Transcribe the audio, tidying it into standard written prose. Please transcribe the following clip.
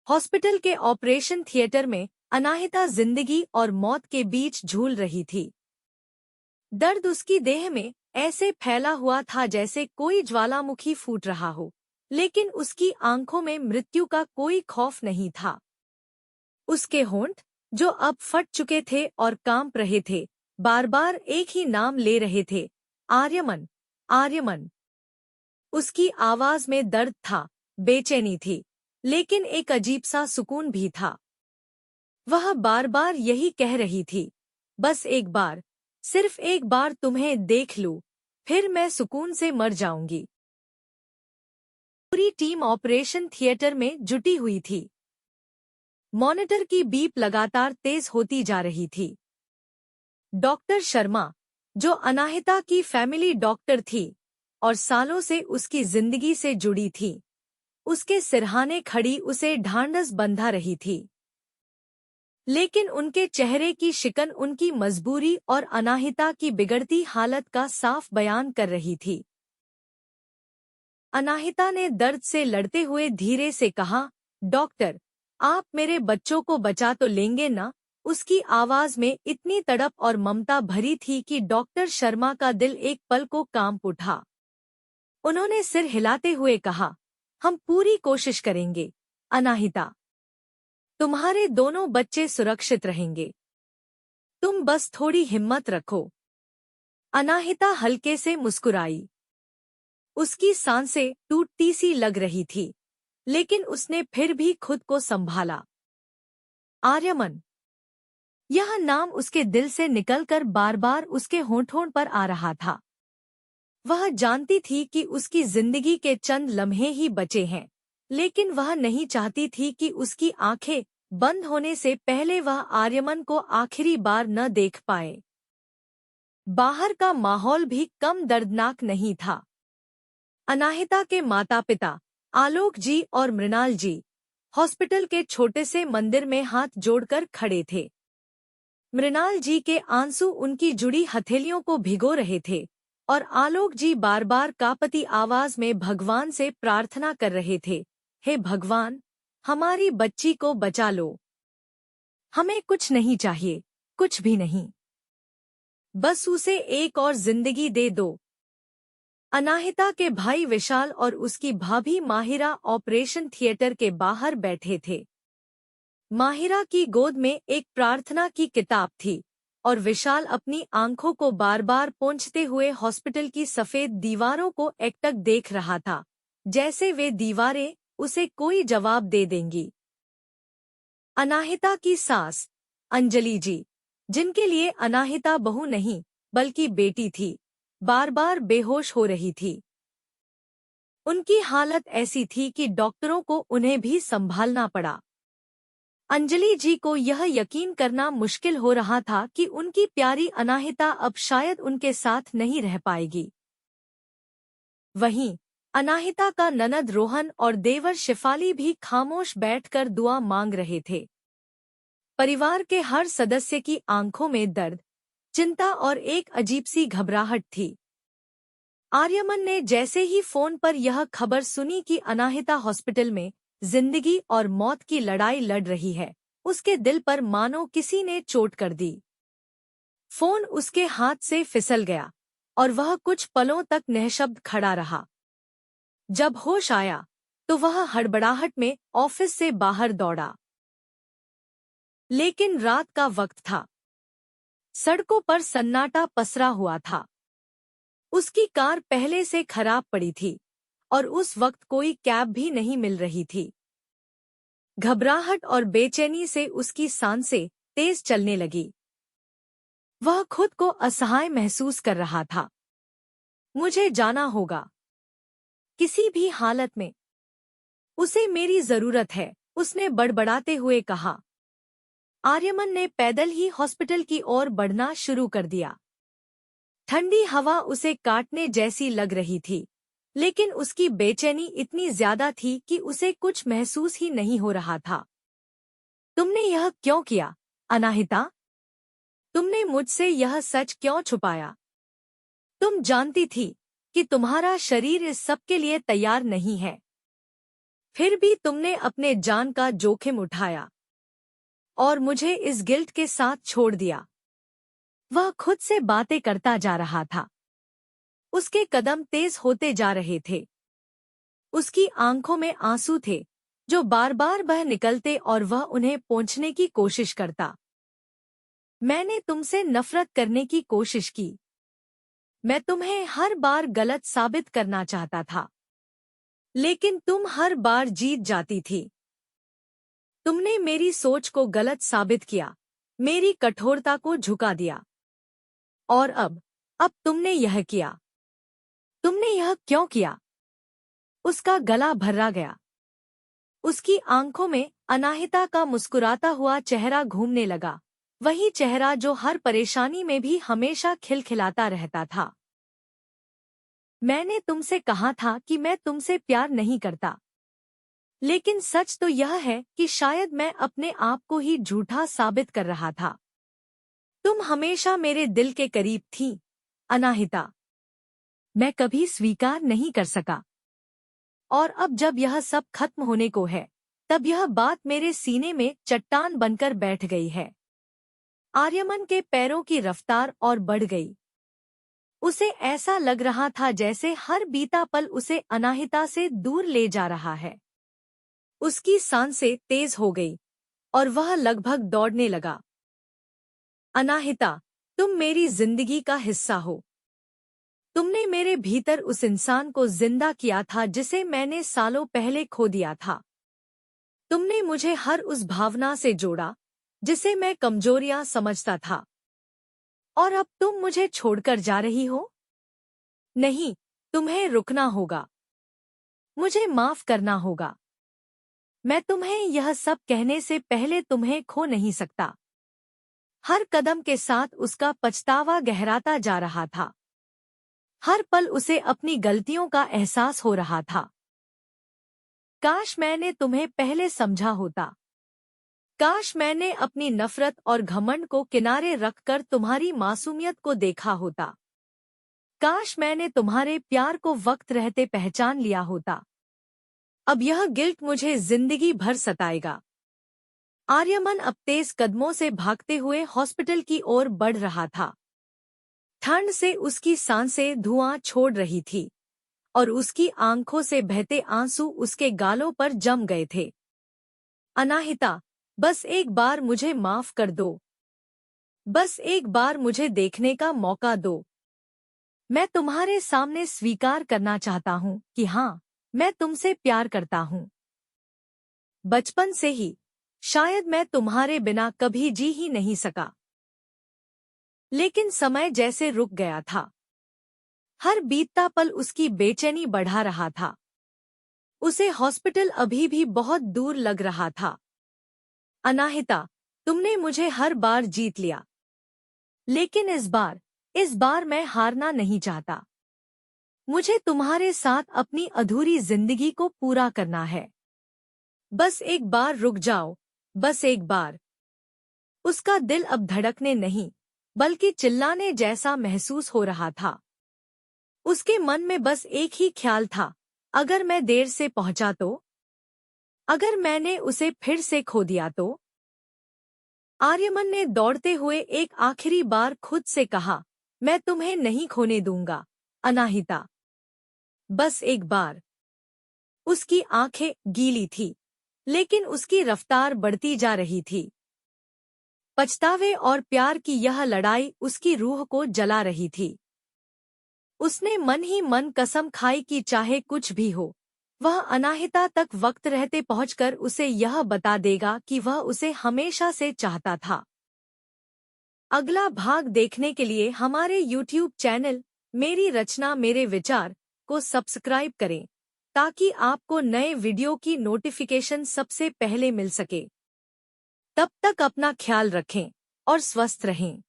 Hospital के operation theatre में अनाहिता जिंदगी और मौत के बीच झूल रही थी। दर्द उसकी देह में ऐसे फैला हुआ था जैसे कोई ज्वालामुखी फूट रहा हो, लेकिन उसकी आंखों में मृत्यु का कोई खौफ नहीं था। उसके होंठ, जो अब फट चुके थे और कांप रहे थे, बार बार एक ही नाम ले रहे थे, आर्यमन, आर्यमन। उसकी आवाज में दर्द था, बेचैनी थी, लेकिन एक अजीब सा सुकून भी था। वह बार बार यही कह रही थी, बस एक बार, सिर्फ एक बार तुम्हें देख लूं, फिर मैं सुकून से मर जाऊंगी। पूरी टीम ऑपरेशन थिएटर में जुटी हुई थी। मॉनिटर की बीप लगातार तेज होती जा रही थी। डॉक्टर शर्मा, जो अनाहिता की फैमिली डॉक्टर थी और सालों से उसकी जिंदगी से जुड़ी थी, उसके सिरहाने खड़ी उसे ढांढस बंधा रही थी। लेकिन उनके चेहरे की शिकन उनकी मजबूरी और अनाहिता की बिगड़ती हालत का साफ बयान कर रही थी। अनाहिता ने दर्द से लड़ते हुए धीरे से कहा, डॉक्टर, आप मेरे बच्चों को बचा तो लेंगे ना? उसकी आवाज में इतनी तड़प और ममता भरी थी कि डॉक्टर शर्मा का दिल एक पल को कांप उठा। उन्होंने सिर हिलाते हुए कहा, हम पूरी कोशिश करेंगे, अनाहिता। तुम्हारे दोनों बच्चे सुरक्षित रहेंगे। तुम बस थोड़ी हिम्मत रखो। अनाहिता हल्के से मुस्कुराई। उसकी सांसें टूटती सी लग रही थी, लेकिन उसने फिर भी खुद को संभाला। आर्यमन, यह नाम उसके दिल से निकलकर बार बार उसके होंठों पर आ रहा था। वह जानती थी कि उसकी जिंदगी के चंद लम्हे ही बचे हैं, लेकिन वह नहीं चाहती थी कि उसकी आंखें बंद होने से पहले वह आर्यमन को आखिरी बार न देख पाए। बाहर का माहौल भी कम दर्दनाक नहीं था। अनाहिता के माता-पिता, आलोक जी और मृणाल जी, हॉस्पिटल के छोटे से मंदिर में हाथ जोड़कर खड़े थे। मृणाल जी के आंसू उनकी जुड़ी हथेलियों को भिगो रहे थे, और आलोक जी बार बार कांपती आवाज में भगवान से प्रार्थना कर रहे थे, हे भगवान, हमारी बच्ची को बचा लो। हमें कुछ नहीं चाहिए, कुछ भी नहीं। बस उसे एक और जिंदगी दे दो। अनाहिता के भाई विशाल और उसकी भाभी माहिरा ऑपरेशन थिएटर के बाहर बैठे थे। माहिरा की गोद में एक प्रार्थना की किताब थी, और विशाल अपनी आंखों को बार बार पोंछते हुए हॉस्पिटल की सफेद दीवारों को एकटक देख रहा था, जैसे वे दीवारें उसे कोई जवाब दे देंगी। अनाहिता की सास, अंजलि जी, जिनके लिए अनाहिता बहू नहीं बल्कि बेटी थी, बार बार बेहोश हो रही थी। उनकी हालत ऐसी थी कि डॉक्टरों को उन्हें भी संभालना पड़ा। अंजलि जी को यह यकीन करना मुश्किल हो रहा था कि उनकी प्यारी अनाहिता अब शायद उनके साथ नहीं रह पाएगी। वहीं अनाहिता का ननद रोहन और देवर शिफाली भी खामोश बैठकर दुआ मांग रहे थे। परिवार के हर सदस्य की आंखों में दर्द, चिंता और एक अजीब सी घबराहट थी। आर्यमन ने जैसे ही फोन पर यह खबर सुनी कि अनाहिता हॉस्पिटल में जिंदगी और मौत की लड़ाई लड़ रही है, उसके दिल पर मानो किसी ने चोट कर दी। फोन उसके हाथ से फिसल गया और वह कुछ पलों तक निःशब्द खड़ा रहा। जब होश आया तो वह हड़बड़ाहट में ऑफिस से बाहर दौड़ा। लेकिन रात का वक्त था। सड़कों पर सन्नाटा पसरा हुआ था। उसकी कार पहले से खराब पड़ी थी और उस वक्त कोई कैब भी नहीं मिल रही थी। घबराहट और बेचैनी से उसकी सांसें तेज चलने लगी। वह खुद को असहाय महसूस कर रहा था। मुझे जाना होगा, किसी भी हालत में। उसे मेरी जरूरत है, उसने बड़बड़ाते हुए कहा। आर्यमन ने पैदल ही हॉस्पिटल की ओर बढ़ना शुरू कर दिया। ठंडी हवा उसे काटने जैसी लग रही थी, लेकिन उसकी बेचैनी इतनी ज्यादा थी कि उसे कुछ महसूस ही नहीं हो रहा था। तुमने यह क्यों किया, अनाहिता? तुमने मुझसे यह सच क्यों छुपाया? तुम जानती थी कि तुम्हारा शरीर इस सब के लिए तैयार नहीं है। फिर भी तुमने अपने जान का जोखिम उठाया और मुझे इस गिल्ट के साथ छोड़ दिया। वह खुद से बातें करता जा रहा था। उसके कदम तेज होते जा रहे थे। उसकी आंखों में आंसू थे जो बार बार बह निकलते और वह उन्हें पोंछने की कोशिश करता। मैंने तुमसे नफरत करने की कोशिश की। मैं तुम्हें हर बार गलत साबित करना चाहता था, लेकिन तुम हर बार जीत जाती थी। तुमने मेरी सोच को गलत साबित किया, मेरी कठोरता को झुका दिया। और अब तुमने यह किया। तुमने यह क्यों किया? उसका गला भर्रा गया। उसकी आंखों में अनाहिता का मुस्कुराता हुआ चेहरा घूमने लगा, वही चेहरा जो हर परेशानी में भी हमेशा खिलखिलाता रहता था। मैंने तुमसे कहा था कि मैं तुमसे प्यार नहीं करता, लेकिन सच तो यह है कि शायद मैं अपने आप को ही झूठा साबित कर रहा था। तुम हमेशा मेरे दिल के करीब थी, अनाहिता। मैं कभी स्वीकार नहीं कर सका। और अब जब यह सब खत्म होने को है, तब यह बात मेरे सीने में चट्टान बनकर बैठ गई है। आर्यमन के पैरों की रफ्तार और बढ़ गई। उसे ऐसा लग रहा था जैसे हर बीता पल उसे अनाहिता से दूर ले जा रहा है। उसकी सांसें तेज हो गई और वह लगभग दौड़ने लगा। अनाहिता, तुम मेरी जिंदगी का हिस्सा हो। तुमने मेरे भीतर उस इंसान को जिंदा किया था जिसे मैंने सालों पहले खो दिया था। तुमने मुझे हर उस भावना से जोड़ा जिसे मैं कमजोरियां समझता था। और अब तुम मुझे छोड़कर जा रही हो? नहीं, तुम्हें रुकना होगा। मुझे माफ करना होगा। मैं तुम्हें यह सब कहने से पहले तुम्हें खो नहीं सकता। हर कदम के साथ उसका पछतावा गहराता जा रहा था। हर पल उसे अपनी गलतियों का एहसास हो रहा था। काश मैंने तुम्हें पहले समझा होता। काश मैंने अपनी नफरत और घमंड को किनारे रखकर तुम्हारी मासूमियत को देखा होता। काश मैंने तुम्हारे प्यार को वक्त रहते पहचान लिया होता। अब यह गिल्ट मुझे जिंदगी भर सताएगा। आर्यमन अब तेज कदमों से भागते हुए हॉस्पिटल की ओर बढ़ रहा था। ठंड से उसकी सांसें धुआं छोड़ रही थी और उसकी आंखों से बहते आंसू उसके गालों पर जम गए थे। अनाहिता, बस एक बार मुझे माफ कर दो। बस एक बार मुझे देखने का मौका दो। मैं तुम्हारे सामने स्वीकार करना चाहता हूँ कि हाँ, मैं तुमसे प्यार करता हूँ। बचपन से ही। शायद मैं तुम्हारे बिना कभी जी ही नहीं सका। लेकिन समय जैसे रुक गया था। हर बीतता पल उसकी बेचैनी बढ़ा रहा था। उसे हॉस्पिटल अभी भी बहुत दूर लग रहा था। अनाहिता, तुमने मुझे हर बार जीत लिया, लेकिन इस बार मैं हारना नहीं चाहता। मुझे तुम्हारे साथ अपनी अधूरी जिंदगी को पूरा करना है। बस एक बार रुक जाओ, बस एक बार। उसका दिल अब धड़कने नहीं, बल्कि चिल्लाने जैसा महसूस हो रहा था। उसके मन में बस एक ही ख्याल था, अगर मैं देर से पहुंचा तो? अगर मैंने उसे फिर से खो दिया तो? आर्यमन ने दौड़ते हुए एक आखिरी बार खुद से कहा, मैं तुम्हें नहीं खोने दूंगा, अनाहिता। बस एक बार। उसकी आंखें गीली थी, लेकिन उसकी रफ्तार बढ़ती जा रही थी। पछतावे और प्यार की यह लड़ाई उसकी रूह को जला रही थी। उसने मन ही मन कसम खाई कि चाहे कुछ भी हो, वह अनाहिता तक वक्त रहते पहुंचकर उसे यह बता देगा कि वह उसे हमेशा से चाहता था। अगला भाग देखने के लिए हमारे YouTube चैनल मेरी रचना मेरे विचार को सब्सक्राइब करें, ताकि आपको नए वीडियो की नोटिफिकेशन सबसे पहले मिल सके। तब तक अपना ख्याल रखें और स्वस्थ रहें।